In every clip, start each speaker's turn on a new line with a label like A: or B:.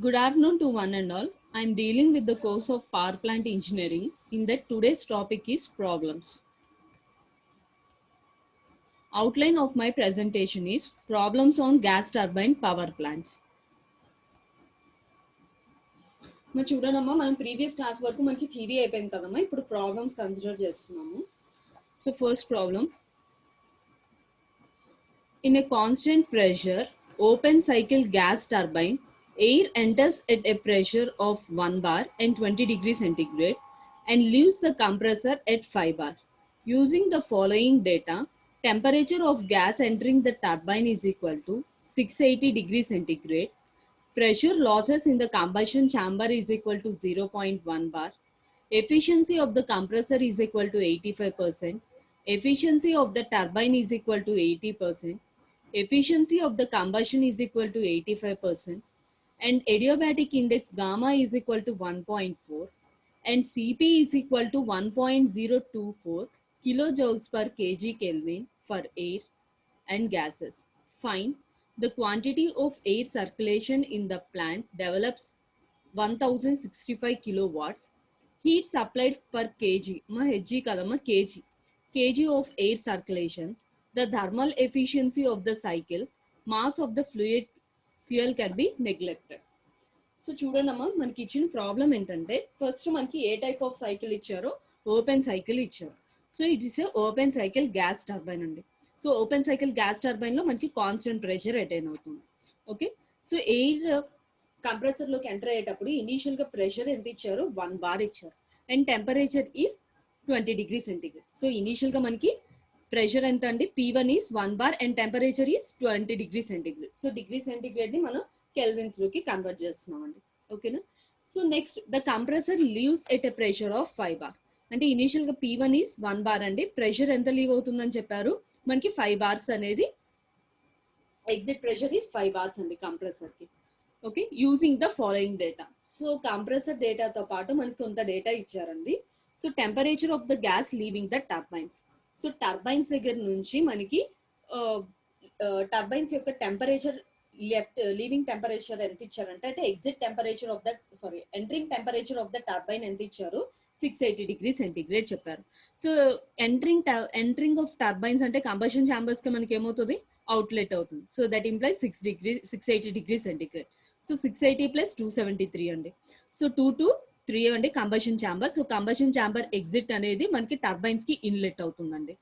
A: Good afternoon to one and all. I am dealing with the course of power plant engineering. In that today's topic is problems. Outline of my presentation is problems on gas turbine power plants. మరి చూడనమ్మా మనం previous class వరకు మనకి theory అయిపోయింది కదమ్మా ఇప్పుడు problems consider చేస్తున్నాము. So first problem, in a constant pressure open cycle gas turbine, air enters at a pressure of 1 bar and 20 degrees centigrade and leaves the compressor at 5 bar. Using the following data, temperature of gas entering the turbine is equal to 680 degrees centigrade, pressure losses in the combustion chamber is equal to 0.1 bar, efficiency of the compressor is equal to 85%, efficiency of the turbine is equal to 80%, efficiency of the combustion is equal to 85%, and adiabatic index gamma is equal to 1.4, and Cp is equal to 1.024 kilojoules per kg Kelvin for air and gases. Find the quantity of air circulation in the plant develops 1065 kilowatts, heat supplied per kg, ma hg kadama kg of air circulation, the thermal efficiency of the cycle, mass of the fluid fuel can be neglected. So చూడండమ్మా మనకి ఇచ్చిన problem ఏంటంటే first మనకి ఏ type of cycle ఇచ్చారో open cycle ఇచ్చారు. So it is open cycle gas turbine అండి. So open cycle gas turbine లో మనకి కాన్స్టెంట్ ప్రెషర్ అటైన్ అవుతుంది. ఓకే, సో ఎయిర్ కంప్రెసర్ లోకి ఎంటర్ అయ్యేటప్పుడు ఇనీషియల్ గా ప్రెషర్ ఎంత ఇచ్చారు 1 బార్ ఇచ్చారు and temperature is 20 degree centigrade. So initial గా మనకి ప్రెషర్ ఎంత అండి P1 is 1 bar and temperature is 20 degree centigrade. So degree centigrade ని మనం కెల్విన్స్ లోకి కన్వర్ట్ చేస్తున్నాం అండి. ఓకేనా, so next the compressor leaves at a pressure of 5 bar. అంటే ఇనీషియల్ గా P1 ఈస్ 1 బార్ అండి, ప్రెషర్ ఎంత లీవ్ అవుతుందని చెప్పారు మనకి 5 బార్స్ అనేది ఎగ్జిట్ ప్రెషర్ ఈస్ 5 బార్స్ అండి కంప్రెసర్ కి. Okay, using the following data. So compressor డేటాతో పాటు మనకి కొంత డేటా ఇచ్చారండి. So temperature of the gas leaving the turbines. So turbines దగ్గర నుంచి మనకి టర్బైన్స్ యొక్క టెంపరేచర్ లీవింగ్ టెంపరేచర్ ఎంత ఇచ్చారంటే అంటే exit temperature of the entering temperature of the turbine ఎంత ఇచ్చారు 680 డిగ్రీ సెంటిగ్రేడ్ చెప్పారు. సో ఎంటరింగ్ ఆఫ్ టర్బైన్స్ అంటే కంబషన్ ఛాంబర్స్ కి మనకి ఏమవుతుంది అవుట్లెట్ అవుతుంది. So that implies 680 degree centigrade. So 680 plus 273 అండి. సో 2 to 3 అండి combustion chamber. So combustion chamber exit అనేది మనకి టర్బైన్స్ కి ఇన్లెట్ అవుతుందండి.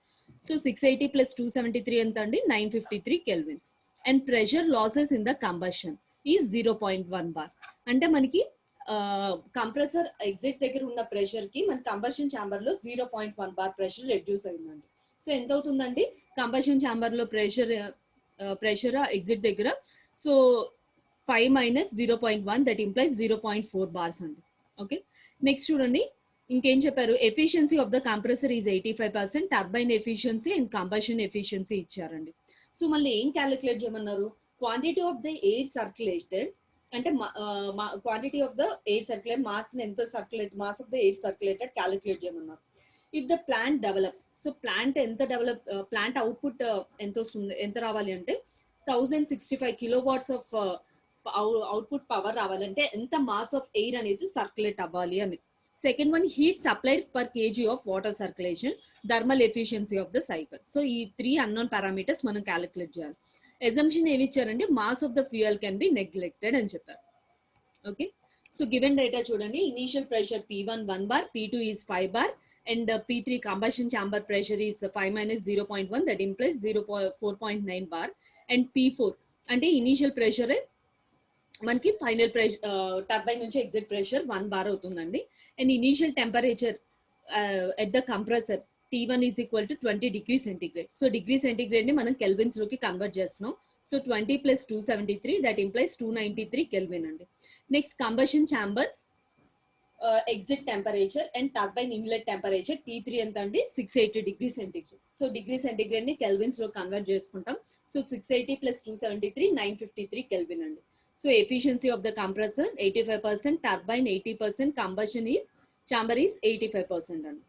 A: సో 680 ప్లస్ 273 ఎంత అండి 953 kelvins. And pressure losses in the combustion is 0.1 bar. అంటే మనకి కంప్రెసర్ ఎగ్జిట్ దగ్గర ఉన్న ప్రెషర్ కి మన కంబషన్ ఛాంబర్ లో 0.1 బార్ ప్రెషర్ రెడ్యూస్ అయిందండి. సో ఎంత అవుతుందండి కంబషన్ ఛాంబర్ లో ప్రెషర్ ఎగ్జిట్ దగ్గర. So 5 minus 0.1 that implies 0.4 bars అండి. ఓకే, నెక్స్ట్ చూడండి ఇంకేం చెప్పారు, efficiency of the compressor is 85%, turbine efficiency and combustion efficiency ఇచ్చారండి. సో మళ్ళీ ఏం క్యాలిక్యులేట్ చేయమన్నారు, quantity of the air circulated అంటే quantity of the air circulate mass ఎంతో circulate mass of the air circulated calculate చేయమన్నారు. If the plant develops, so plant ఎంత plant output ఎంత వస్తుంది ఎంత రావాలి అంటే 1065 కిలోవాట్స్ ఆఫ్ అవుట్పుట్ పవర్ రావాలంటే ఎంత మాస్ ఆఫ్ ఎయిర్ అనేది సర్క్యులేట్ అవ్వాలి అని. Second one heat supplied per KG of water circulation, thermal efficiency of the cycle. So ఈ 3 అన్నోన్ పారామీటర్స్ మనం క్యాలిక్యులేట్ చేయాలి. ఎజంప్షన్ ఏమి ఇచ్చారంటే mass of the fuel can be neglected అని చెప్పారు. ఓకే, సో గివెన్ డేటా చూడండి, initial pressure P1 1 bar, P2 is 5 bar and P3 combustion chamber pressure is 5 minus 0.1 that implies 4.9 bar and P4 అంటే initial pressure మనకి final pressure turbine నుంచి exit pressure 1 bar అవుతుందండి. And initial temperature at the compressor T1 is equal to 20 degree centigrade. So degree centigrade ని మనం kelvins లోకి convert చేస్తున్నాం. So 20 plus 273 that implies 293 kelvin అండి. Next combustion chamber exit temperature and turbine inlet temperature T3 ఎంత అండి 680 degree centigrade. So degree centigrade ని kelvins లో convert చేసుకుంటాం. సో 680 ప్లస్ 273 953 కెల్విన్ అండి. So efficiency of the compressor 85%, turbine 80%, combustion is chamber is 85% అండి.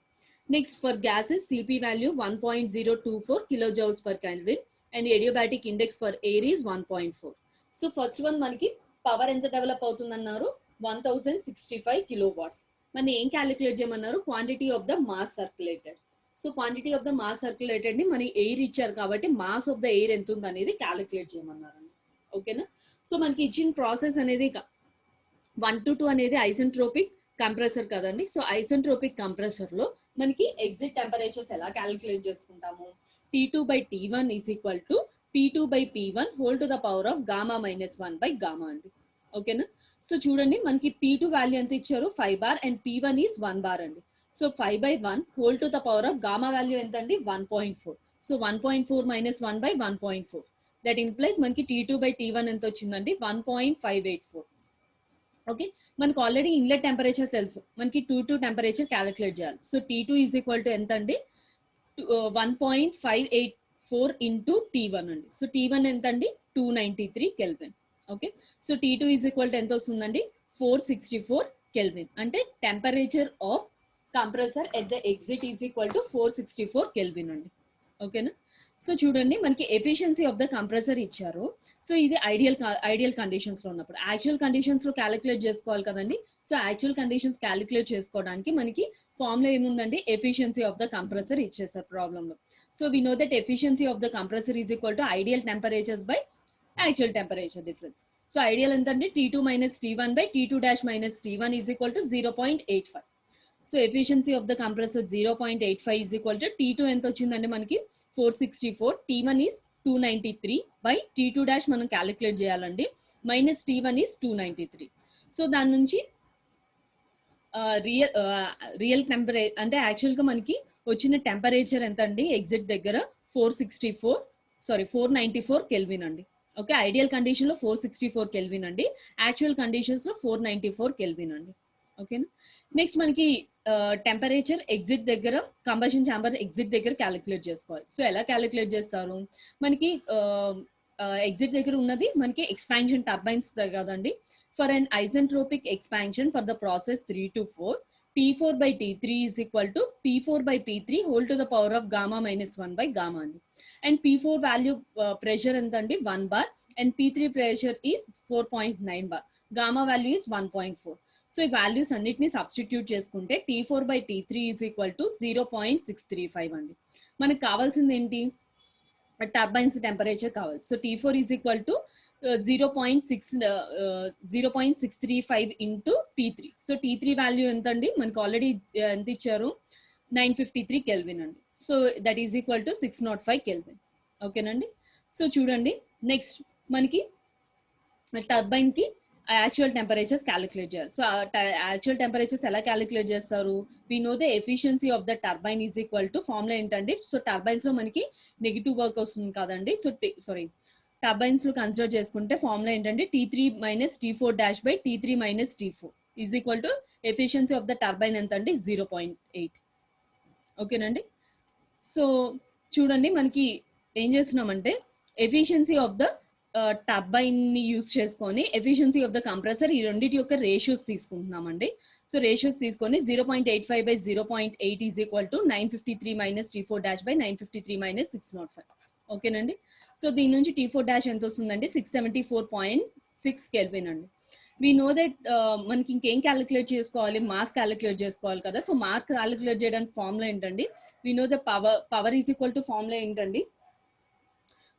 A: Next for gases Cp value 1.024 kilojoules per Kelvin and adiabatic index for air is 1.4. So first one మనకి power ఎంత develop అవుతుందన్నారు 1065 kilowatts. మరి ఏం calculate చేయమన్నారు, quantity of the mass circulated. So quantity of the mass circulated ని మన air ఇచ్చారు కాబట్టి mass of the air ఎంత ఉంది అనేది క్యాలిక్యులేట్ చేయమన్నారు. ఓకేనా. సో మనకి ఇచ్చిన ప్రాసెస్ అనేది 1 to 2 అనేది ఐసెంట్రోపిక్ కంప్రెసర్ కదండి. సో ఐసెంట్రోపిక్ కంప్రెసర్ లో మనకి ఎగ్జిట్ టెంపరేచర్స్ ఎలా క్యాలిక్యులేట్ చేసుకుంటాము, T2/T1 is equal to P2/P1 whole to the power of gamma -1 by gamma అండి. ఓకేనా. సో చూడండి మనకి P2 వాల్యూ ఎంత ఇచ్చారు 5 bar and P1 is 1 bar అండి. So 5/1 whole to the power of gamma value ఎంత అండి 1.4. సో 1.4 - 1 బై 1.4 దట్ ఇంప్లైస్ మనకి T2/T1 ఎంత వచ్చిందండి 1.584. ఓకే. మనకి ఆల్రెడీ ఇన్లెట్ టెంపరేచర్ తెలుసు, మనకి T2 టెంపరేచర్ క్యాలిక్యులేట్ చేయాలి. So T2 is equal to ఎంత అండి 1.584 ఇంటూ T1 అండి. సో T1 ఎంత అండి 293 kelvin. Okay. So T2 is equal to ఎంత వస్తుందండి 464 కెల్విన్. అంటే temperature of compressor at the exit is equal to 464 kelvin అండి. ఓకేనా. సో చూడండి మనకి ఎఫిషియన్సీ ఆఫ్ ద కంప్రెసర్ ఇచ్చారు. సో ఇది ఐడియల్ కండిషన్స్ లో ఉన్నప్పుడు, యాక్చువల్ కండిషన్స్ లో క్యాలిక్యులేట్ చేసుకోవాలి కదండి. సో యాక్చువల్ కండిషన్స్ క్యాలిక్యులేట్ చేసుకోవడానికి మనకి ఫార్ములా ఏముందండి, ఎఫిషియన్సీ ఆఫ్ ద కంప్రెసర్ ఇచ్చేసారు ప్రాబ్లమ్ లో. So we know that efficiency of the compressor is equal to ideal temperatures by actual temperature difference. So ideal ఎంత అండి T2 - T1 బై T2 - T1 is equal to 0.85. So efficiency of the compressor 0.85 is equal to T2 ఎంత వచ్చిందండి మనకి 464, T1 is 293 by T2 dash మనం calculate చేయాలండి minus T1 is 293. So దాని నుంచి రియల్ టెంపరేచర్ అంటే యాక్చువల్ గా మనకి వచ్చిన టెంపరేచర్ ఎంత అండి ఎగ్జిట్ దగ్గర 494 కెల్విన్ అండి. ఓకే. ఐడియల్ కండిషన్ లో 464 కెల్విన్ అండి, యాక్చువల్ కండిషన్స్ లో 494 కెల్విన్ అండి. ఓకేనా. నెక్స్ట్ మనకి టెంపరేచర్ ఎగ్జిట్ దగ్గర కంబషన్ ఛాంబర్ ఎగ్జిట్ దగ్గర క్యాలిక్యులేట్ చేసుకోవాలి. సో ఎలా క్యాలిక్యులేట్ చేస్తారు, మనకి ఎగ్జిట్ దగ్గర ఉన్నది మనకి ఎక్స్పాన్షన్ టర్బైన్స్ కదండి. For an isentropic expansion for the process 3 to 4 T4/T3 is equal to P4/P3 whole to the power of gamma -1 by gamma అండి. అండ్ P4 వాల్యూ ప్రెషర్ ఎంత అండి 1 bar and P3 pressure is 4.9 bar, gamma value is 1.4. So ఈ values అన్నిటిని substitute చేసుకుంటే T4/T3 is equal to 0.635 అండి. మనకి కావాల్సింది ఏంటి, టర్బైన్స్ టెంపరేచర్ కావాలి. So T4 is equal to 0.635 into T3. So T3 value ఎంత అండి మనకి ఆల్రెడీ ఎంత ఇచ్చారు 953 కెల్విన్ అండి. So that is equal to 605 kelvin. ఓకేనండి. సో చూడండి నెక్స్ట్ మనకి టర్బైన్ కి యాక్చువల్ టెంపరేచర్స్ క్యాలిక్యులేట్ చేయాలి. సో యాక్చువల్ టెంపరేచర్స్ ఎలా క్యాలిక్యులేట్ చేస్తారు, we know the efficiency of the turbine is equal to formula ఏంటండి, సో టర్బైన్స్ లో మనకి నెగిటివ్ వర్క్ వస్తుంది కదండి. సో టర్బైన్స్ లో కన్సిడర్ చేసుకుంటే ఫార్ములా ఏంటంటే T3 - T4 dash by T3 - T4 is equal to efficiency of the turbine ఎంత అండి 0.8. ఓకేనండి. సో చూడండి మనకి ఏం చేస్తున్నామంటే ఎఫిషియన్సీ ఆఫ్ ద టర్బైన్ ని యూస్ చేసుకొని ఎఫిషియన్సీ ఆఫ్ ద కంప్రెసర్ ఈ రెండింటి యొక్క రేషియోస్ తీసుకుంటున్నామండి. సో రేషియోస్ తీసుకొని 0.85/0.8 is equal to 953 - T4 dash by 953 - 605. ఓకేనండి. సో దీని నుంచి T4 డాష్ ఎంత వస్తుందండి 674.6 కెల్విన్ అండి. వి నో దట్ మనకి ఇంకేం క్యాలిక్యులేట్ చేసుకోవాలి, మాస్ క్యాలిక్యులేట్ చేసుకోవాలి కదా. సో మాస్ క్యాలిక్యులేట్ చేయడానికి ఫార్ములా ఏంటండి, we know the power is equal to formula ఏంటండి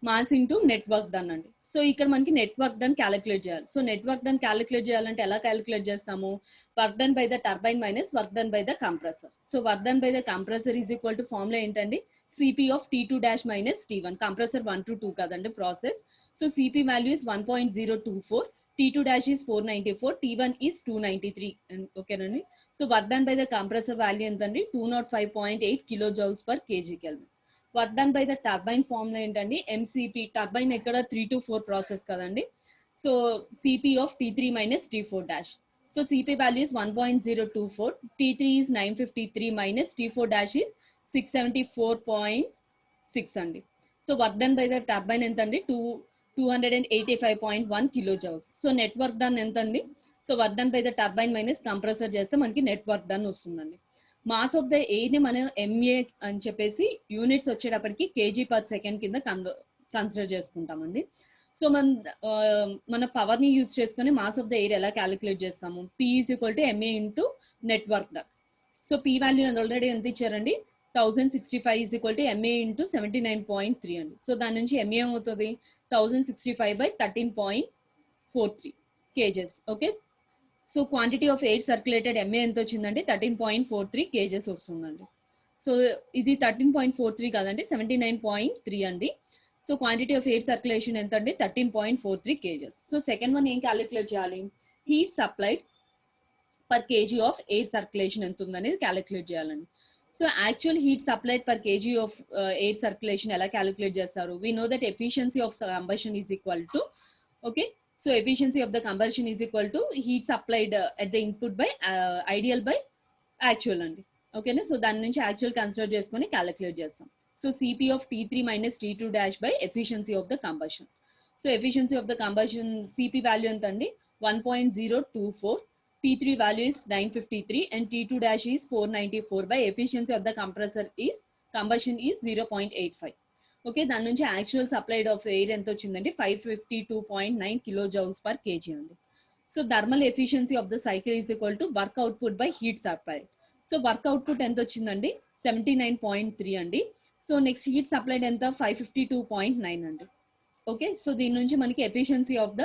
A: మాస్ ఇంటూ నెట్వర్క్ డన్ అండి. సో ఇక్కడ మనకి నెట్వర్క్ డన్ క్యాలిక్యులేట్ చేయాలి. సో నెట్వర్క్ డన్ క్యాలిక్యులేట్ చేయాలంటే ఎలా క్యాలిక్యులేట్ చేస్తాము, work done by the turbine minus work done by the compressor. So work done by the compressor is equal to formula ఏంటండి Cp of T2 dash minus T1, compressor 1 to 2 కదండి process. So Cp value is 1.024, T2 dash is 494, T1 is 293. ఓకేనండి. So work done by the compressor value ఎంతండి 205.8 kilojoules per kg Kelvin. Work done by the turbine formula ఏంటండి MCP, turbine ఎక్కడ 3 to 4 process కదండి. So Cp of T3 minus T4 dash. So Cp value is 1.024, T3 is 953 minus T4 dash is 674.6 అండి. So work done by the turbine ఎంత అండి 285.1 kilojoules. So net work done ఎంత అండి, so work done by the turbine minus compressor చేస్తే మనకి net work done వస్తుందండి. Mass of the air ని మనం MA అని చెప్పేసి యూనిట్స్ వచ్చేటప్పటికి kg/s కింద కన్సిడర్ చేసుకుంటామండి. సో మన పవర్ ని యూజ్ చేసుకొని మాస్ ఆఫ్ ద ఎయిర్ ఎలా క్యాలిక్యులేట్ చేస్తాము? P is equal to MA into net work done. So P value already ఎంత ఇచ్చారండి? 1065 is equal to MA into 79.3 అండి. సో దాని నుంచి MA ఏమవుతుంది? 1065 by 13.43 kgs. Okay, so quantity of air circulated MA ఎంత వచ్చిందంటే 13.43 kgs వస్తుందండి. సో ఇది 13.43 కాదండి, 79.3 అండి. So quantity of air circulation ఎంత అండి? 13.43 kgs. సో సెకండ్ వన్ ఏం క్యాలిక్యులేట్ చేయాలి? Heat supplied per KG of air circulation ఎంత ఉందనేది క్యాలిక్యులేట్ చేయాలండి. So actual heat supplied per KG of air circulation ఎలా క్యాలిక్యులేట్ చేస్తారు? We know that efficiency of combustion is equal to, okay, so efficiency of the combustion is equal to heat supplied at the input by ideal by actual అండి. ఓకేనా, so దాని నుంచి actual consider చేసుకొని calculate చేస్తాం. So Cp of T3 minus T2 dash by efficiency of the combustion. So efficiency of the combustion Cp value ఎంత అండి? 1.024, T3 value is 953 and T2 dash is 494 by efficiency of the compressor is combustion is 0.85. Okay, దాని నుంచి actual supplied of air ఎంత వచ్చిందండి? 552.9 kilojoules per kg అండి. So thermal efficiency of the cycle is equal to work output by heat supplied. So work output ఎంత వచ్చిందండి? 79.3 అండి. So next heat supplied ఎంత? 552.9 అండి. ఓకే, సో దీని నుంచి మనకి efficiency of the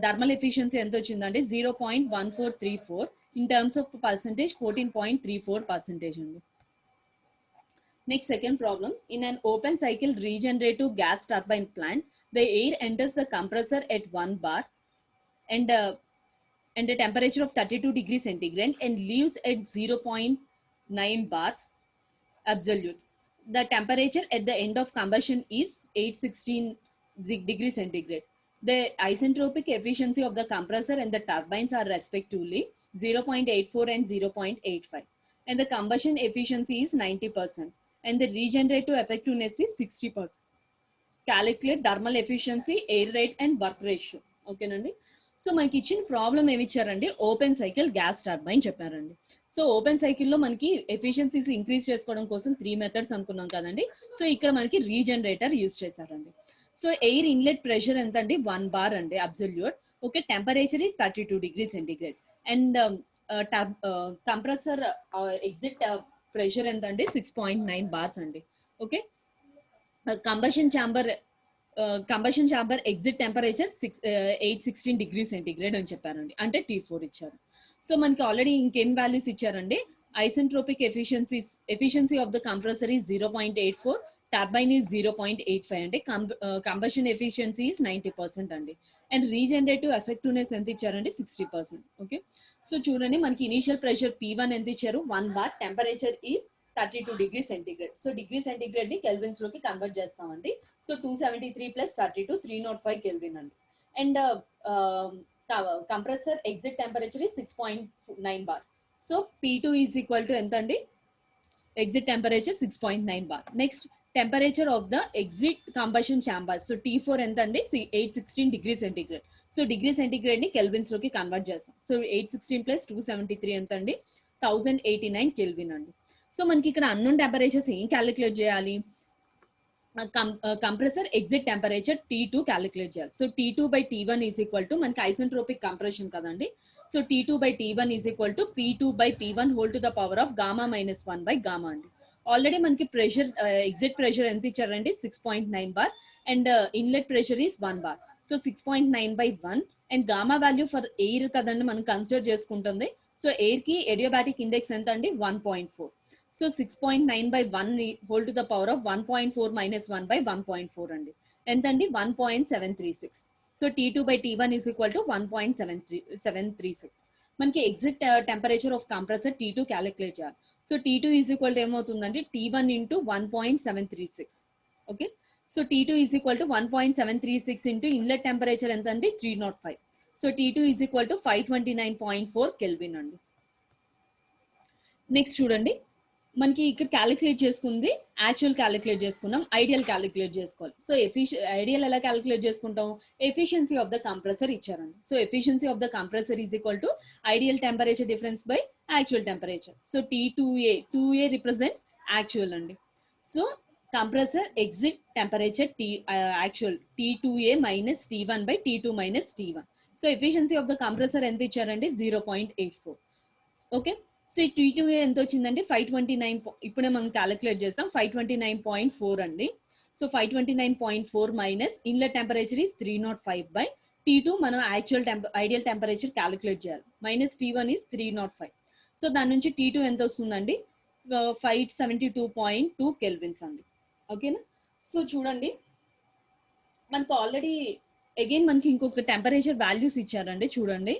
A: thermal efficiency ఎంత వచ్చిందంటే 0.1434, ఇన్ టర్మ్స్ ఆఫ్ పర్సెంటేజ్ 14.34% అండి. Next second problem, in an open cycle regenerative gas turbine plant the air enters the compressor at 1 bar and a temperature of 32 degrees centigrade and leaves at 0.9 bars absolute. The temperature at the end of combustion is 816 degrees centigrade. The isentropic efficiency of the compressor and the turbines are respectively 0.84 and 0.85, and the combustion efficiency is 90% and the regenerative effectiveness is 60%. Calculate thermal efficiency, air rate and work ratio. Okay nandi. So మనకి ఇచ్చిన problem ఏమి ఇచ్చారండి? Open cycle gas turbine చెప్పారండి. So open సైకిల్లో మనకి efficiencies increase చేసుకోవడం కోసం 3 methods అనుకున్నాం కదండి. సో ఇక్కడ మనకి రీజనరేటర్ యూజ్ చేశారండి. సో ఎయిర్ ఇన్లెట్ ప్రెషర్ ఎంత అండి? 1 bar అండి absolute. Okay, temperature is 32 degrees centigrade and compressor exit pressure ఎంత అండి? 6.9 bars అండి. Okay, combustion chamber exit temperature 816 degrees centigrade అని చెప్పారండి, అంటే T4 ఇచ్చారు. సో మనకి ఆల్రెడీ ఇంకేం వాల్యూస్ ఇచ్చారండి? Isentropic efficiency of the compressor is 0.84, turbine is 0.85 అంటే కంబషన్ ఎఫిషియన్సీ ఈస్ 90% అండి. అండ్ రీజనరేటివ్ ఎఫెక్టివ్నెస్ ఎంత ఇచ్చారండి? 60%. ఓకే, సో చూడండి మనకి ఇనిషియల్ ప్రెషర్ P1 ఎంత ఇచ్చారు? 1 bar, temperature is 32 degrees centigrade. So degree centigrade ని కెల్విన్స్ లోకి కన్వర్ట్ చేస్తామండి. సో 273 plus 32 305 కెల్విన్ అండి. And compressor exit temperature is 6.9 bar. So P2 is equal to ఎంత అండి? Exit temperature 6.9 bar. Next temperature of the exit combustion chamber. So T4 ఎంత అండి? 816 degrees centigrade. So degree centigrade ని kelvins లోకి convert చేస్తాం. So 816 plus 273 ఎంత అండి? 1089 kelvin అండి. సో మనకి ఇక్కడ అన్నోన్ టెంపరేచర్స్ ఏం క్యాలిక్యులేట్ చేయాలి? Compressor exit temperature T2 calculate చేయాలి. So T2 by T1 is equal to మనకి ఐసెంట్రోపిక్ కంప్రెషన్ కదండి. So T2 by T1 is equal to P2 by P1 whole to the power of gamma minus 1 by gamma అండి. Already మనకి pressure exit pressure ఎంత ఇచ్చారండి? 6.9 bar and inlet pressure is 1 bar. So 6.9 by 1 and gamma value for air కదండి మనం consider చేసుకుంటుంది. So air కి adiabatic index ఎంత అండి? 1.4. So 6.9 by 1 whole to the power of 1.4 minus 1 by 1.4 అండి. ఎంత అండి? 1.736. So T2 by T1 is equal to 1.736. మనకి exit temperature of compressor T2 calculate చేయాలి. So T2 is equal to ఏమవుతుందండి? T1 into 1.736. Okay, so T2 is equal to 1.736 into inlet temperature ఎంత అండి? 305. So T2 is equal to 529.4 kelvin అండి. Next చూడండి, మనకి ఇక్కడ calculate చేసుకుంది యాక్చువల్ క్యాలిక్యులేట్ చేసుకున్నాం, ఐడియల్ క్యాలిక్యులేట్ చేసుకోవాలి. సో ఐడియల్ ఎలా క్యాలిక్యులేట్ చేసుకుంటాం? ఎఫిషియన్సీ ఆఫ్ ద కంప్రెసర్ ఇచ్చారండి. So efficiency of the compressor is equal to ideal temperature difference by actual temperature. So T2A represents actual అండి. So compressor exit temperature actual T2A minus T1 by T2 minus T1. So efficiency of the compressor ఎంత ఇచ్చారండి 0.84. Okay, so T2A ఎంత వచ్చిందండి 529. ఇప్పుడే మనం calculate చేస్తాం 529.4 అండి. So 529.4 minus inlet temperature is 305 by T2 మనం యాక్చువల్ ఐడియల్ టెంపరేచర్ క్యాలిక్యులేట్ చేయాలి, మైనస్ T1 ఈస్ 305. సో దాని నుంచి T2 ఎంత వస్తుందండి 572.2 కెల్విన్స్ అండి. ఓకేనా, సో చూడండి మనకు ఆల్రెడీ అగైన్ మనకి ఇంకొక టెంపరేచర్ వాల్యూస్ ఇచ్చారండి చూడండి.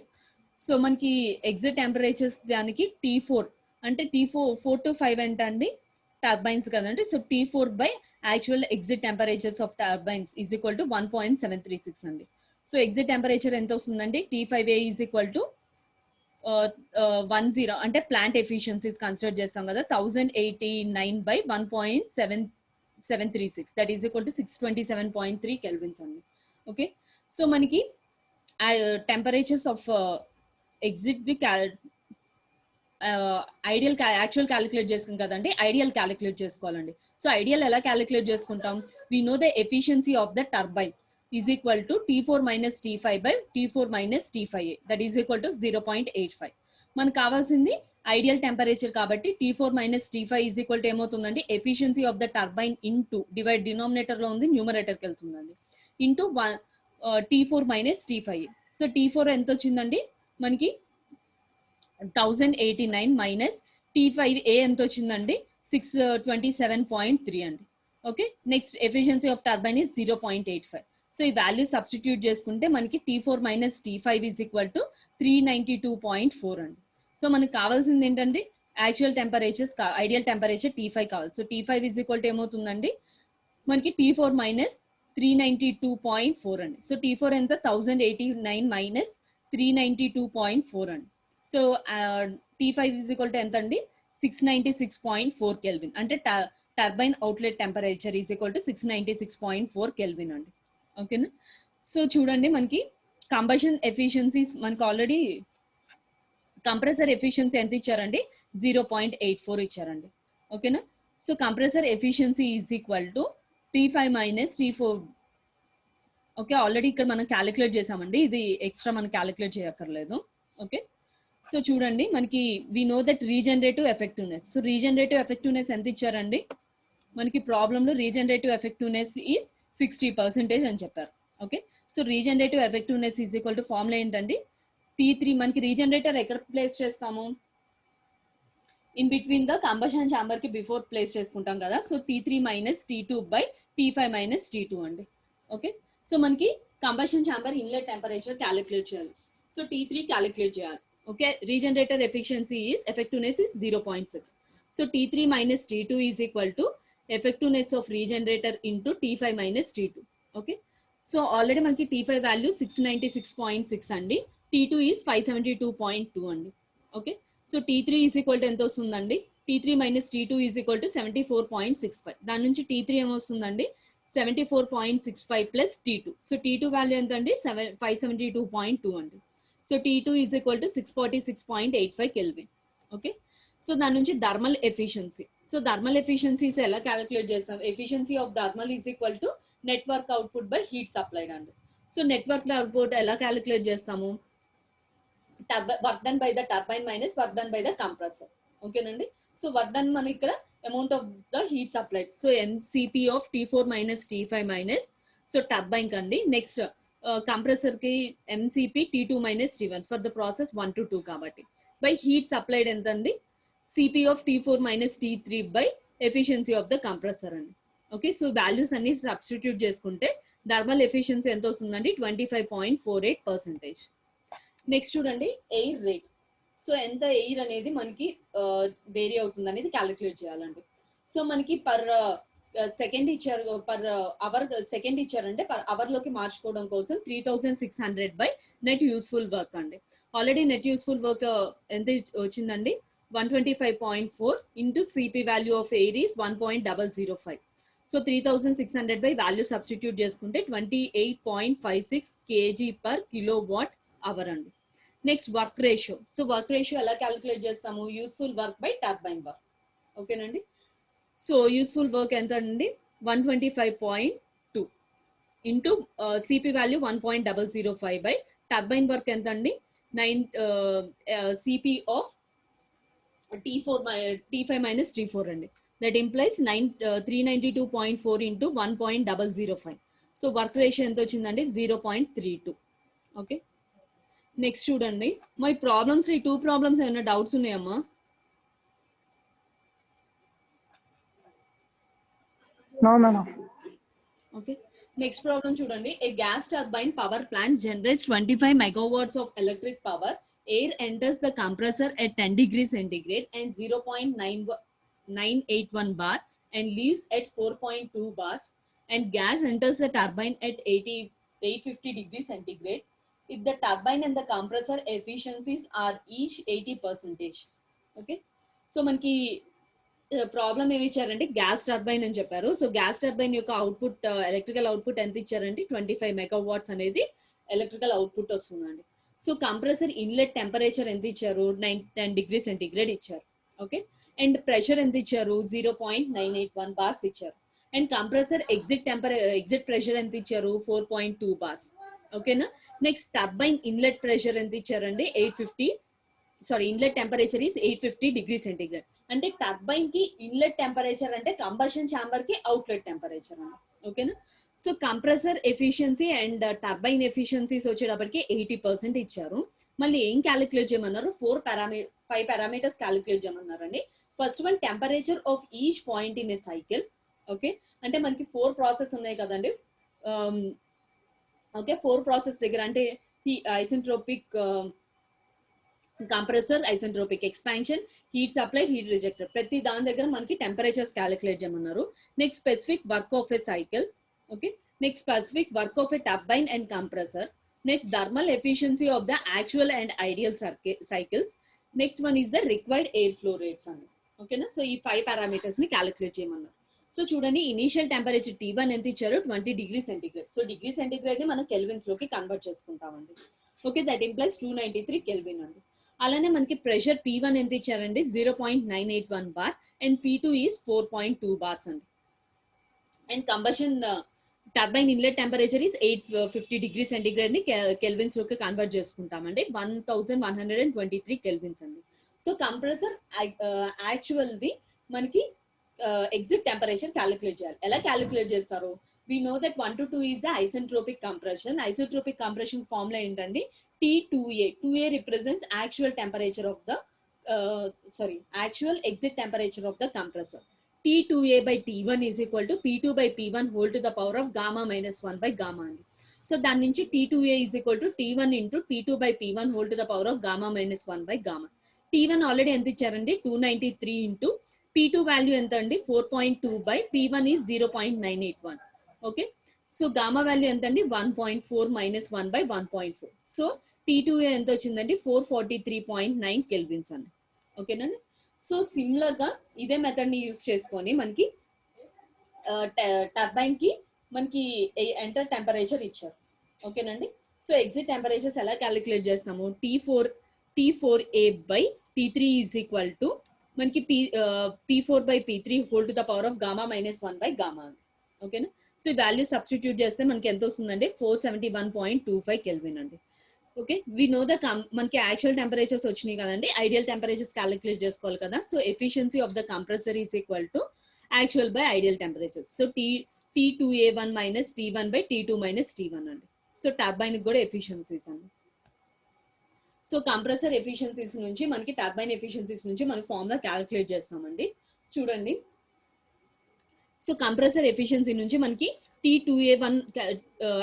A: సో మనకి ఎగ్జిట్ టెంపరేచర్స్ దానికి T4 అంటే T4 to 5 ఏంటండి టర్బైన్స్ కదండి. So T4 by actual exit temperatures of turbines is equal to 1.736 అండి. సో ఎగ్జిట్ టెంపరేచర్ ఎంత వస్తుందండి T5A ఈజ్ ఈక్వల్ టు 10 అంటే ప్లాంట్ ఎఫిషియన్సీస్ కన్సిడర్ చేస్తాం కదా 1089 by 1.736 that is equal to 627.3 kelvins అండి. ఓకే, సో మనకి temperatures of exit the ideal actual calculate చేసుకున్నాం కదండి, ఐడియల్ క్యాలిక్యులేట్ చేసుకోవాలండి. సో ఐడియల్ ఎలా క్యాలిక్యులేట్ చేసుకుంటాం, we know the efficiency of the turbine is equal to T4 minus T5 by T4 minus T5A that is equal to 0.85. మనకు కావాల్సింది ideal temperature కాబట్టి T4 minus T5 is equal to ఏమవుతుందండి efficiency of the turbine into divide denominator లో ఉంది న్యూమరేటర్కి వెళ్తుందండి into T4 minus T5A. So T4 ఎంత వచ్చిందండి మనకి 1089 మైనస్ T5A ఎంత వచ్చిందండి 627.3 అండి. Okay, next efficiency of turbine is 0.85. So ఈ వాల్యూ సబ్స్టిట్యూట్ చేసుకుంటే మనకి T4 minus T5 is equal to 392.4 అండి. సో మనకి కావాల్సింది ఏంటండి actual temperatures ideal temperature T5 కావాలి. So T5 is equal to ఏమవుతుందండి మనకి T4 మైనస్ 392.4 అండి. సో T4 ఎంత 1089 మైనస్ 392.4 అండి. So T5 is equal to ఎంత అండి 696.4 కెల్విన్ అంటే turbine outlet temperature is equal to 696.4 kelvin అండి. ఓకేనా, సో చూడండి మనకి కంబషన్ ఎఫిషియన్సీస్ మనకి ఆల్రెడీ కంప్రెసర్ ఎఫిషియన్సీ ఎంత ఇచ్చారండి 0.84 ఇచ్చారండి. ఓకేనా, so compressor efficiency is equal to T5 minus T4. Okay, already ఇక్కడ మనం క్యాలిక్యులేట్ చేసామండి, ఇది ఎక్స్ట్రా మనం క్యాలిక్యులేట్ చేయక్కర్లేదు. ఓకే, సో చూడండి మనకి we know that regenerative effectiveness. So regenerative effectiveness ఎంత ఇచ్చారండి మనకి ప్రాబ్లమ్ లో రీజనరేటివ్ ఎఫెక్టివ్నెస్ ఈజ్ 60% అని చెప్పారు. Okay, so regenerative effectiveness is equal to formula ఏంటండి T3. మనకి రీజనరేటర్ ఎక్కడ ప్లేస్ చేస్తాము in between the combustion chamber కి బిఫోర్ ప్లేస్ చేసుకుంటాం కదా. So T3 minus T2 by T5 minus T2 అండి. ఓకే, సో మనకి combustion chamber inlet temperature calculate చేయాలి. సో T3 క్యాలిక్యులేట్ చేయాలి. Okay, regenerator efficiency is effectiveness is 0.6. So T3 minus T2 is equal to effectiveness of regenerator into T5 minus T2. Okay, so already మనకి T5 value 696.6 అండి, T2 is 572.2 అండి. Okay, so T3 is equal to ఎంత వస్తుందండి T3 minus T2 is equal to 74.65. దాని నుంచి T3 ఏమొస్తుందండి 74.65 plus T2. So T2 value ఎంత అండి 572.2 అండి. So T2 is equal to 646.85 kelvin. Okay, so దాని నుంచి thermal efficiency. So thermal efficiencies ఎలా క్యాలిక్యులేట్ చేస్తాం, efficiency of thermal is equal to network output by heat supplied అండి. So network output ఎలా calculate చేస్తాము work done by the turbine minus work done by the compressor. ఓకేనండి, so work done మన ఇక్కడ amount of the heat supplied. So MCP of T4 minus T5 minus so turbine కండి. Next compressor కి MCP T2 minus T1 for the process 1 to 2 కాబట్టి by heat supplied ఎంత అండి CP of T4 minus T3 by efficiency of the compressor అండి. Okay, so values అన్ని substitute చేసుకుంటే thermal efficiency ఎంత వస్తుందండి 25.48%. నెక్స్ట్ చూడండి ఎయిర్ రేట్. సో ఎంత ఎయిర్ అనేది మనకి వేరీ అవుతుంది అనేది క్యాలిక్యులేట్ చేయాలండి. సో మనకి పర్ సెకండ్ ఇచ్చారు, పర్ అవర్ సెకండ్ ఇచ్చారంటే పర్ అవర్ లోకి మార్చుకోవడం కోసం 3600 బై నెట్ యూస్ఫుల్ వర్క్ అండి. ఆల్రెడీ నెట్ యూస్ఫుల్ వర్క్ ఎంత వచ్చిందండి 125.4 into CP value of air is 1.005. So 3600 by value substitute చేసుకుంటే 28.56 kg per kilowatt అవర్ అండి. Next work ratio. So work ratio ఎలా క్యాలిక్యులేట్ చేస్తాము useful work by turbine work. ఓకేనండి, so useful work ఎంత అండి 125.2 into CP value 1.005 by turbine work ఎంత అండి 9 CP of T5 minus T4 అండి. That implies 392.4 into 1.005. So work ratio ఎంత వచ్చిందండి 0.32. ఓకే, నెక్స్ట్ చూడండి మా ప్రాబ్లమ్స్ ఈ 2 ప్రాబ్లమ్స్ ఏమైనా డౌట్స్ ఉన్నాయమ్మా?
B: No madam.
A: Okay, next problem చూడండి. A gas turbine power plant generates 25 megawatts of electric power. Air enters the compressor at 10 degrees centigrade and 0.981 bar and leaves at 4.2 bars, and gas enters the turbine at 850 degrees centigrade if the turbine and the compressor efficiencies are each 80%. Okay, so మనకి problem ఏమి ఇచ్చారంటే gas turbine అని చెప్పారు. So gas turbine యొక్క output electrical output ఎంత ఇచ్చారంటే 25 megawatts అనేది electrical output వస్తుందండి. సో కంప్రెసర్ ఇన్లెట్ టెంపరేచర్ ఎంత ఇచ్చారు 10 డిగ్రీ సెంటిగ్రేడ్ ఇచ్చారు. ఓకే, అండ్ ప్రెషర్ ఎంత ఇచ్చారు 0.981 బార్స్ ఇచ్చారు. అండ్ కంప్రెసర్ ఎగ్జిట్ ప్రెషర్ ఎంత ఇచ్చారు 4.2 బార్స్. ఓకేనా, నెక్స్ట్ టర్బైన్ ఇన్లెట్ ప్రెషర్ ఎంత ఇచ్చారండి inlet temperature is 850 degree centigrade. అంటే టర్బైన్ కి ఇన్లెట్ టెంపరేచర్ అంటే కంబషన్ ఛాంబర్ కి అవుట్లెట్ టెంపరేచర్ అండి. ఓకేనా, so compressor efficiency and turbine efficiencies వచ్చేటప్పటికి 80% ఇచ్చారు. మళ్ళీ ఏం క్యాలిక్యులేట్ చేయమన్నారు 5 పారామీటర్స్ క్యాలిక్యులేట్ చేయమన్నారండి. First one temperature of each point in a cycle. Okay, అంటే మనకి 4 ప్రాసెస్ ఉన్నాయి కదండి. ఓకే, 4 ప్రాసెస్ దగ్గర అంటే isentropic compressor, isentropic expansion, heat supply, heat rejector, ప్రతి దాని దగ్గర మనకి టెంపరేచర్స్ క్యాలిక్యులేట్ చేయమన్నారు. Next specific work of a cycle. Okay, next specific work of a turbine and compressor. Next thermal efficiency of the actual and ideal cycles. Next one is the required air flow rates అండి. ఓకేనా, so ఈ 5 parameters ని calculate చేయమన్నారు. So చూడండి, initial temperature T1 ఎంత ఇచ్చారు 20 degree centigrade. So degree centigrade ని మనం కెల్విన్స్ లోకి కన్వర్ట్ చేసుకుంటామండి. ఓకే, దట్ ఇంప్లైస్ 293 కెల్విన్ అండి. అలానే మనకి ప్రెషర్ P1 ఎంత ఇచ్చారండి 0.981 bar and P2 is 4.2 bars అండి. And combustion turbine inlet temperature is 850 degree centigrade ని కెల్విన్స్ లోకి కన్వర్ట్ చేసుకుంటామండి. 1123 కెల్విన్స్ అండి. సో కంప్రెసర్ యాక్చువల్ ది మనకి ఎగ్జిట్ టెంపరేచర్ క్యాలిక్యులేట్ చేయాలి. ఎలా క్యాలిక్యులేట్ చేస్తారు? we know that 1 to 2 is the isentropic compression. Isentropic compression formula ఏంటండి T2A. 2A represents actual temperature of the actual exit temperature of the compressor. T2A by T1 is equal to P2 by P1 whole to the power of gamma minus 1 by gamma అండి. So దాని నుంచి T2A is equal to T1 into P2 by P1 whole to the power of gamma minus 1 by gamma. T1 already ఎంత ఇచ్చారండి 293 into P2 value ఎంత అండి 4.2 by P1 is 0.981. Okay, so gamma value ఎంత అండి 1.4 minus 1 by 1.4. So T2A ఎంత వచ్చిందండి 443.9 kelvins అండి. ఓకేనండి, సో సిమిలర్ గా ఇదే మెథడ్ ని యూస్ చేసుకొని మనకి టర్బైన్ కి మనకి ఎంటర్ టెంపరేచర్ ఇచ్చారు. ఓకేనండి, సో ఎగ్జిట్ టెంపరేచర్స్ ఎలా క్యాలిక్యులేట్ చేస్తాము T4A by T3 is equal to మనకి P4 by P3 whole to the power of gamma minus 1 by gamma. ఓకేనా, సో ఈ వాల్యూ సబ్స్టిట్యూట్ చేస్తే మనకి ఎంత వస్తుందండి 471.25 కెల్విన్ అండి. ఓకే, వి నో ద మనకి యాక్చువల్ టెంపరేచర్స్ వచ్చినాయి కదండి, ఐడియల్ టెంపరేచర్స్ క్యాలిక్యులేట్ చేసుకోవాలి కదా. So efficiency of the compressor is equal to actual by ideal temperatures. So T2A1 minus T1 బై T2 మైనస్ T1 అండి. సో టర్బైన్ కూడా efficiencies అండి. So compressor efficiencies నుంచి మనకి టర్బైన్ ఎఫిషియన్సీస్ నుంచి మనం ఫార్ములా క్యాలిక్యులేట్ చేస్తామండి. చూడండి, సో కంప్రెసర్ ఎఫిషియన్సీ నుంచి మనకి T2A1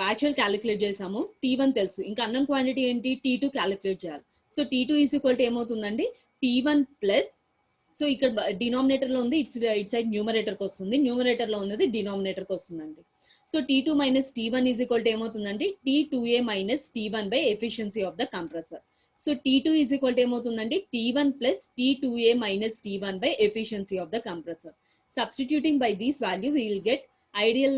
A: యాక్చువల్ క్యాలిక్యులేట్ చేసాము, T1 తెలుసు, ఇంకా అన్నం క్వాంటిటీ ఏంటి T2 క్యాలిక్యులేట్ చేయాలి. So T2 is equal to ఏమవుతుందండి T1 ప్లస్, సో ఇక్కడ డినామినేటర్ లో ఉంది, ఇట్ సైడ్ న్యూమరేటర్ కి వస్తుంది, న్యూమరేటర్ లో ఉన్నది డినామినేటర్ కి వస్తుందండి. So T2 minus T1 is equal to ఏమవుతుందండి T2A minus T1 by efficiency of the compressor. So T2 is equal to ఏమవుతుందండి T1 plus T2A minus T1 by efficiency of the compressor. Substituting by this value, we will get ideal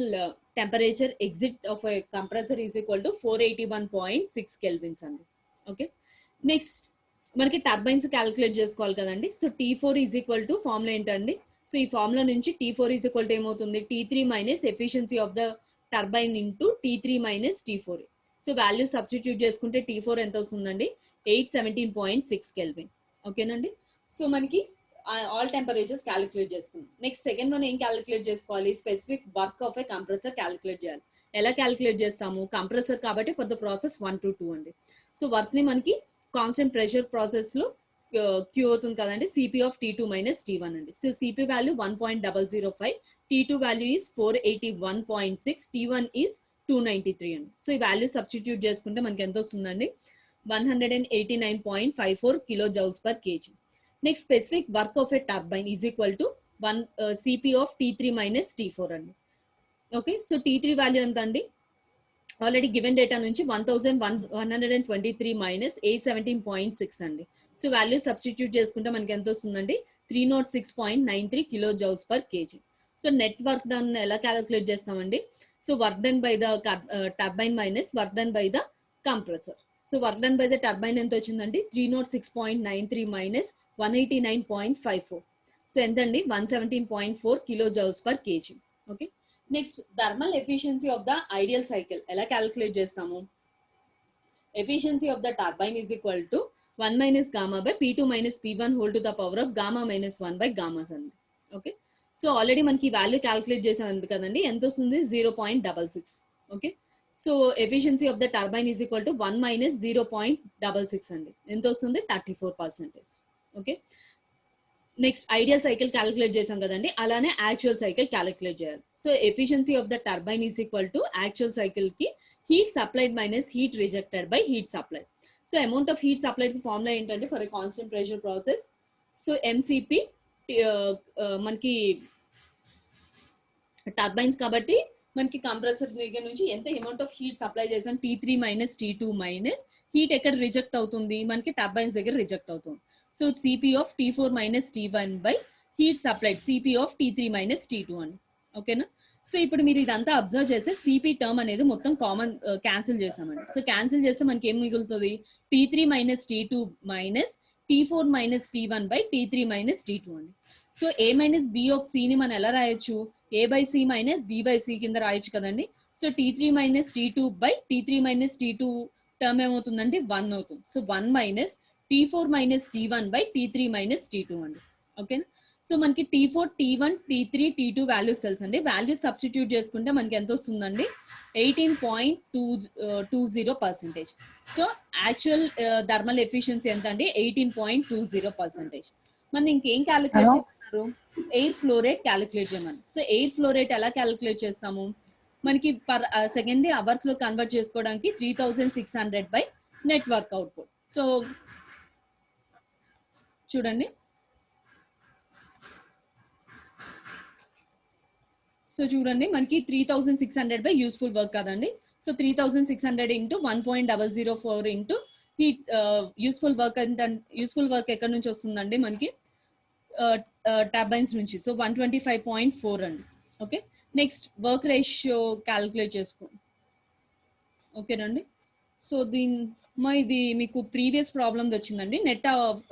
A: temperature exit of a compressor is equal to 481.6 kelvins అండి. Okay, next మనకి turbines calculate చేసుకోవాలి కదండి. So T4 is equal to formula ఏంటండి so ఈ formula నుంచి T4 is equal to ఏమవుతుంది, T3 minus efficiency of the turbine into T3 minus T4. So value substitute చేసుకుంటే T4 ఎంత వస్తుందండి, 817.6 కెల్విన్. ఓకేనండి. సో మనకి ఆల్ టెంపరేచర్స్ క్యాలిక్యులేట్ చేసుకున్నాం. నెక్స్ట్ సెకండ్ వన్ ఏం క్యాలిక్యులేట్ చేసుకోవాలి, specific work of A compressor calculate చేయాలి. ఎలా క్యాలిక్యులేట్ చేస్తాము, కంప్రెసర్ కాబట్టి ఫర్ ద ప్రాసెస్ 1 to 2 అండి. సో వర్క్ ని మనకి కాన్స్టెంట్ ప్రెషర్ ప్రాసెస్ లో క్యూ అవుతుంది కదండి, CP of T2 minus T1 అండి. So CP value 1.005, T2 value is 481.6, T1 is 293 అండి. సో ఈ వాల్యూ సబ్స్టిట్యూట్ చేసుకుంటే మనకి ఎంత వస్తుందండి, 189.54 kilo joules per KG. Next specific work of a turbine is equal to CP of T3 minus T4 అండి. Okay, so T3 value ఎంత అండి, already given data నుంచి 1123 మైనస్ 817.6 అండి. సో వాల్యూ సబ్స్టిట్యూట్ చేసుకుంటే మనకి ఎంత వస్తుందండి, 306.93 kilo joules per KG. So net work done ఎలా క్యాలిక్యులేట్ చేస్తామండి, so work done by the turbine minus work done by the compressor. So work done by the turbine ఎంత వచ్చిందండి, 306.93 minus 189.54. So ఎంతండి, 117.4 kilo joules per KG. Okay, next thermal efficiency of the ideal cycle ఎలా calculate చేస్తాము, efficiency of the turbine is equal to 1 minus gamma by P2 minus P1 whole to the power of gamma minus 1 by gamma అండి. Okay, so already మనకి value calculate చేసాం కదండి, ఎంత వస్తుంది, 0.66. Okay, so efficiency of the turbine is equal to 1 minus 0.66 అండి, ఎంత వస్తుంది, 34%. Okay, next ideal cycle calculate చేసాం కదండి, అలానే యాక్చువల్ సైకిల్ క్యాలిక్యులేట్ చేయాలి. So efficiency of the turbine is equal to actual cycle కి heat supplied minus heat rejected by heat supplied. So amount of heat supplied formula ఏంటంటే for a constant pressure process, so MCP మనకి turbines కాబట్టి మనకి compressor దగ్గర నుంచి ఎంత amount of heat supply చేసాం, T3 minus T2 minus heat ఎక్కడ reject అవుతుంది, మనకి టర్బైన్స్ దగ్గర రిజెక్ట్ అవుతుంది. So CP of T4 minus T1 by heat supplied CP of T3 minus T2 అండి. ఓకేనా, సో ఇప్పుడు మీరు ఇదంతా అబ్జర్వ్ చేస్తే సిపి టర్మ్ అనేది మొత్తం కామన్ క్యాన్సిల్ చేసామండి. సో క్యాన్సిల్ చేస్తే మనకి ఏం మిగులుతుంది, T3 minus T2 minus T4 minus T1 by T3 minus T2 అండి. So A minus B of C ని మనం ఎలా రాయొచ్చు, A by C minus B by C కింద రాయొచ్చు కదండి. So T3 minus T2 by T3 minus T2 term ఏమవుతుందండి, 1 అవుతుంది. So 1 minus T4 minus T1 by T3 minus T2 అండి. ఓకేనా, సో మనకి T4, T1, T3, T2 values తెలుసు అండి. వాల్యూస్ సబ్స్టిట్యూట్ చేసుకుంటే మనకి ఎంత వస్తుందండి, 18.20%. సో యాక్చువల్ థర్మల్ ఎఫిషియన్సీ ఎంత అండి, 18.20%. మనం ఇంకేం క్యాలిక్యులేట్ చేయమన్నారు, ఎయిర్ ఫ్లో రేట్ క్యాలిక్యులేట్ చేయమని. సో ఎయిర్ ఫ్లో రేట్ ఎలా క్యాలిక్యులేట్ చేస్తాము, మనకి పర్ సెకండ్ అవర్స్ లో కన్వర్ట్ చేసుకోవడానికి 3600 బై నెట్వర్క్ అవుట్పుట్. సో చూడండి, సో చూడండి మనకి 3600 బై యూస్ఫుల్ వర్క్ కదండి. So 3600 into 1.004 into heat useful work అంటే యూస్ఫుల్ వర్క్ ఎక్కడి నుంచి వస్తుందండి, మనకి టర్బైన్స్ నుంచి. సో 125.4 అండి. Okay, next work ratio calculate చేసుకో. ఓకేనండి, సో ఇది మీకు ప్రీవియస్ ప్రాబ్లమ్ వచ్చిందండి. Net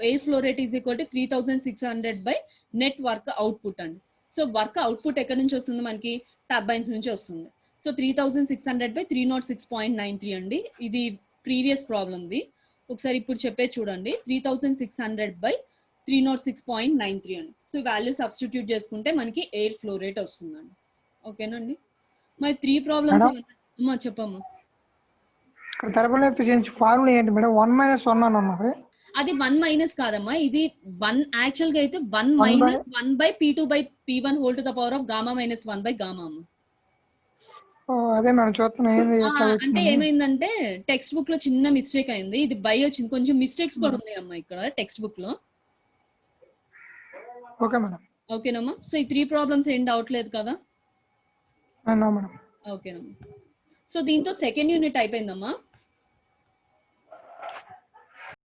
A: air flow rate is equal to 3600 by net work output అండి. సో వర్క్ అవుట్పుట్ ఎక్కడి నుంచి వస్తుంది, మనకి టర్బైన్స్ నుంచి వస్తుంది. సో 3600 బై 306.93 అండి, ఇది ప్రీవియస్ ప్రాబ్లమ్ది. ఒకసారి ఇప్పుడు చెప్పే చూడండి, 3600 బై 306.93 అండి. సో వాల్యూ సబ్స్టిట్యూట్ చేసుకుంటే మనకి ఎయిర్ ఫ్లో రేట్ వస్తుందండి. ఓకేనండి, మరి 3 ప్రాబ్లమ్స్ చెప్పమ్మా.
B: థర్మల్ ఎఫిషియన్సీ ఫార్ములా ఏంటి మేడం, 1 - 1 అని ఉన్నది.
A: అది 1 మైనస్ కాదమ్మా, ఇది 1 యాక్చువల్ గా అయితే 1 minus 1 by P2 by P1 whole to the power of gamma minus 1 by gamma.
B: అదే మేడం చూస్తున్నా,
A: అంటే ఏమైందంటే టెక్స్ట్ బుక్ లో చిన్న మిస్టేక్ అయింది, ఇది బై వచ్చింది, కొంచెం మిస్టేక్స్ కూడా ఉన్నాయి అమ్మా ఇక్కడ టెక్స్ట్ బుక్ లో.
B: ఓకే మేడం,
A: ఓకేనమ్మా. సో ఈ 3 ప్రాబ్లమ్స్ ఏం డౌట్ లేదు కదా.
B: No madam.
A: ఓకేనమ్మా, సో దీంతో సెకండ్ యూనిట్ అయిపోయిందమ్మా.